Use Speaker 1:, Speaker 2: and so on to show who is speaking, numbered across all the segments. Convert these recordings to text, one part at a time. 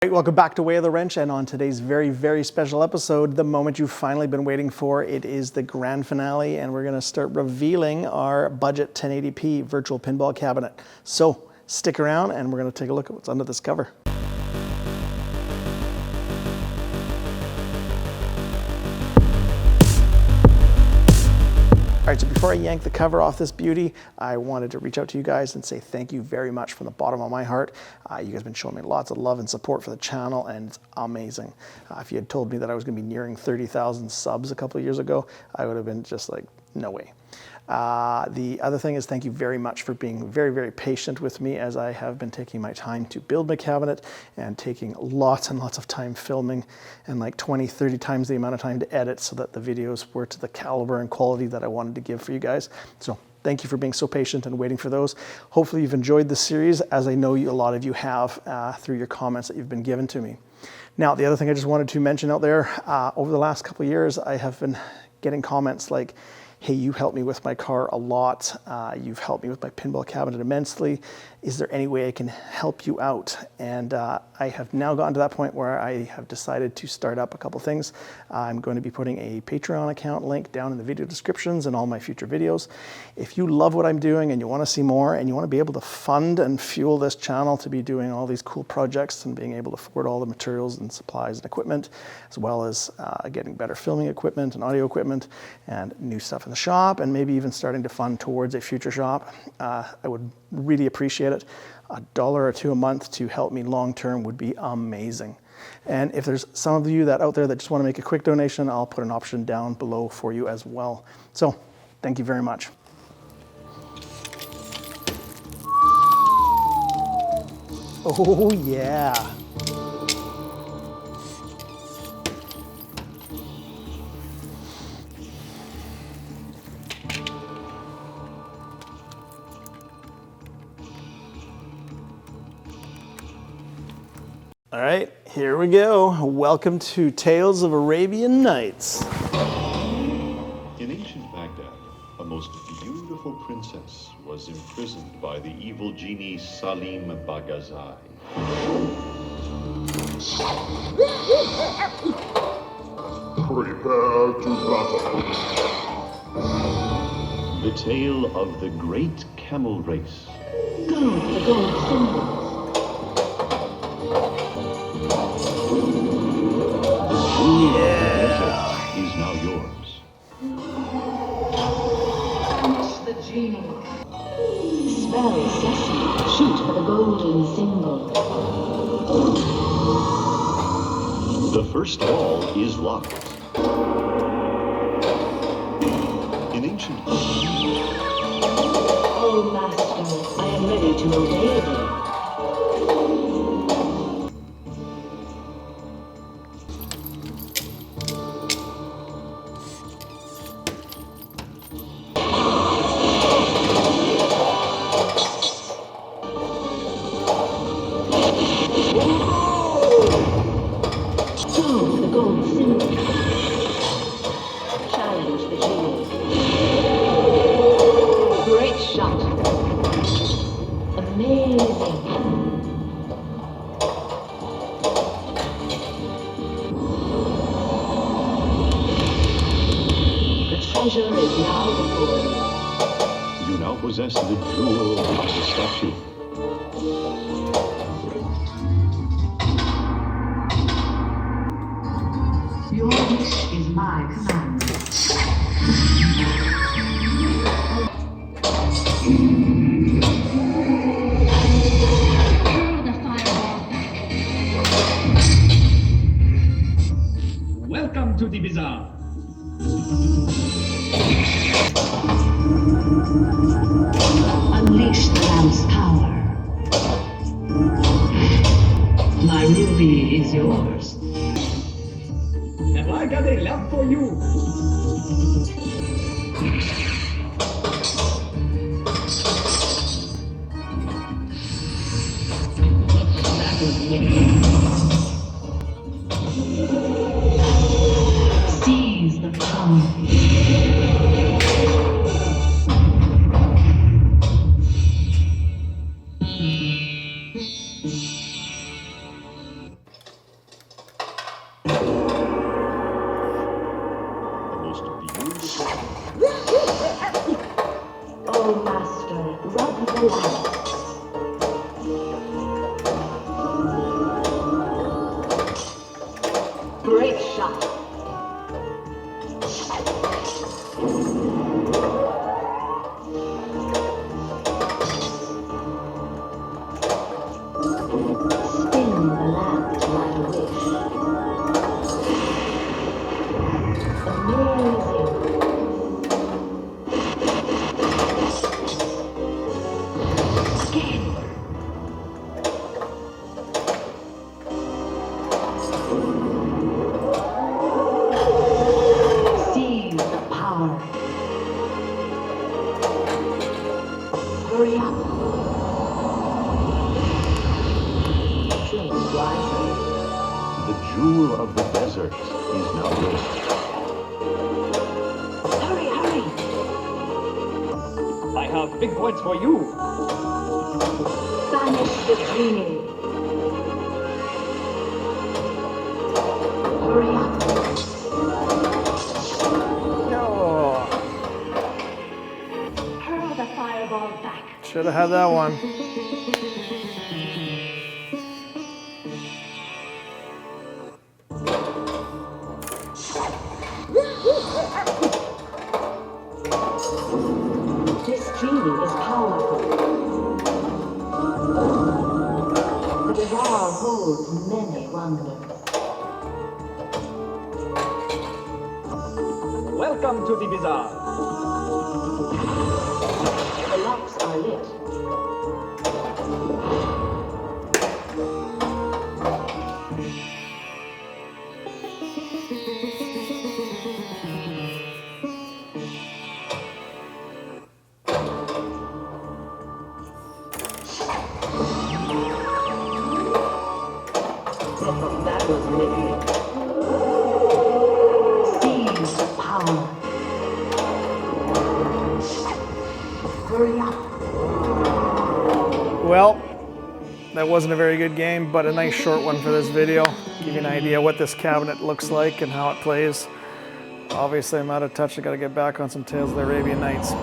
Speaker 1: Right, welcome back to Way of the Wrench, and on today's very special episode, the moment you've finally been waiting for, it is the grand finale, and we're going to start revealing our budget 1080p virtual pinball cabinet. So stick around and we're going to take a look at what's under this cover. All right, so before I yank the cover off this beauty, I wanted to reach out to you guys and say thank you very much from the bottom of my heart. You guys have been showing me lots of love and support for the channel, and it's amazing. If you had told me that I was going to be nearing 30,000 subs a couple of years ago, I would have been just like, no way. The other thing is thank you very much for being very patient with me as I have been taking my time to build my cabinet and taking lots and lots of time filming and like 20-30 times the amount of time to edit so that the videos were to the caliber and quality that I wanted to give for you guys. So thank you for being so patient and waiting for those. Hopefully you've enjoyed this series, as I know a lot of you have through your comments that you've been given to me. Now, the other thing I just wanted to mention out there, over the last couple of years, I have been getting comments like, hey, you helped me with my car a lot. You've helped me with my pinball cabinet immensely. Is there any way I can help you out? And I have now gotten to that point where I have decided to start up a couple things. I'm going to be putting a Patreon account link down in the video descriptions and all my future videos. If you love what I'm doing and you want to see more and you want to be able to fund and fuel this channel to be doing all these cool projects and being able to afford all the materials and supplies and equipment, as well as getting better filming equipment and audio equipment and new stuff in the shop, and maybe even starting to fund towards a future shop, I would really appreciate it. $1 or $2 a month to help me long term would be amazing. And if there's some of you that out there that just want to make a quick donation, I'll put an option down below for you as well. So thank you very much. Oh yeah. All right, here we go. Welcome to Tales of Arabian Nights.
Speaker 2: In ancient Baghdad, a most beautiful princess was imprisoned by the evil genie Salim Bagazai.
Speaker 3: Prepare to battle.
Speaker 2: The tale of the great camel race.
Speaker 4: Go for the gold symbol.
Speaker 2: Yeah. Is now yours.
Speaker 4: Punch the genie. Spell Sesame. Shoot for the golden symbol.
Speaker 2: The first ball is locked. In ancient
Speaker 4: Oh, Master, I am ready to obey thee. Challenge the genie. Great shot. Amazing. The treasure is now before you.
Speaker 2: You now possess the jewel of the statue.
Speaker 4: Your wish is my command. Throw the fireball.
Speaker 5: Welcome to the bazaar.
Speaker 4: Unleash the lamp's power. My ruby is yours.
Speaker 5: Have I got a love for you?
Speaker 4: Seize the power. Seize the power. Hurry up. Drink wisely.
Speaker 2: The jewel of the desert is now yours.
Speaker 4: Hurry, hurry.
Speaker 5: I have big points for you.
Speaker 4: Banish the genie. Hurry up.
Speaker 1: No.
Speaker 4: Hurl the fireball back.
Speaker 1: Should have had that one.
Speaker 4: This genie is powerful. The bazaar holds many wonders.
Speaker 5: Welcome to the bazaar.
Speaker 4: The locks are lit. That was wicked. Seize the power. Hurry up.
Speaker 1: Well, that wasn't a very good game, but a nice short one for this video. Give you an idea what this cabinet looks like and how it plays. Obviously, I'm out of touch. I got to get back on some Tales of the Arabian Nights.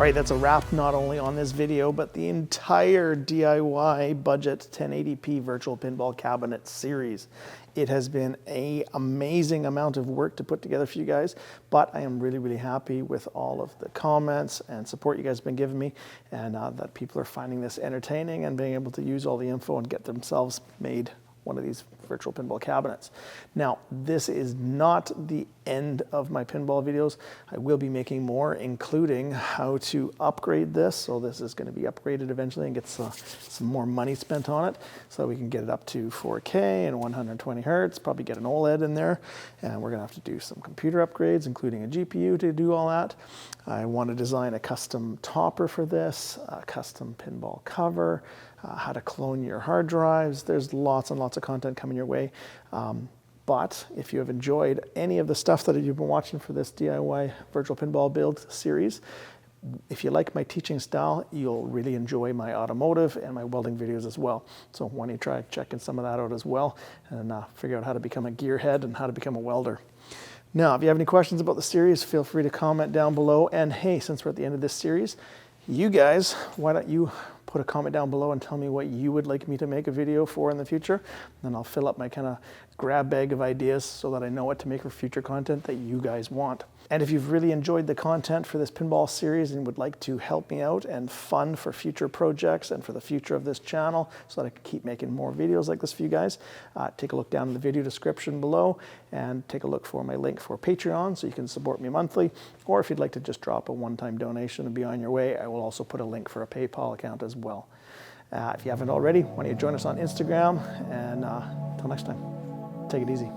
Speaker 1: All right, that's a wrap not only on this video, but the entire DIY budget 1080p Virtual Pinball Cabinet series. It has been an amazing amount of work to put together for you guys, but I am really, really happy with all of the comments and support you guys have been giving me, and that people are finding this entertaining and being able to use all the info and get themselves made one of these virtual pinball cabinets. Now, this is not the end of my pinball videos. I will be making more, including how to upgrade this. So this is going to be upgraded eventually and get some more money spent on it so that we can get it up to 4K and 120 hertz, probably get an OLED in there. And we're going to have to do some computer upgrades, including a GPU to do all that. I want to design a custom topper for this, a custom pinball cover, how to clone your hard drives. There's lots and lots of content coming your way. But if you have enjoyed any of the stuff that you've been watching for this DIY virtual pinball build series, if you like my teaching style, you'll really enjoy my automotive and my welding videos as well. So why don't you try checking some of that out as well and figure out how to become a gearhead and how to become a welder. Now, if you have any questions about the series, feel free to comment down below. And hey, since we're at the end of this series, you guys, why don't you put a comment down below and tell me what you would like me to make a video for in the future. Then I'll fill up my kind of grab bag of ideas so that I know what to make for future content that you guys want. And if you've really enjoyed the content for this pinball series and would like to help me out and fund for future projects and for the future of this channel so that I can keep making more videos like this for you guys, take a look down in the video description below and take a look for my link for Patreon so you can support me monthly. Or if you'd like to just drop a one-time donation and be on your way, I will also put a link for a PayPal account as well. If you haven't already, why don't you join us on Instagram, and until next time, take it easy.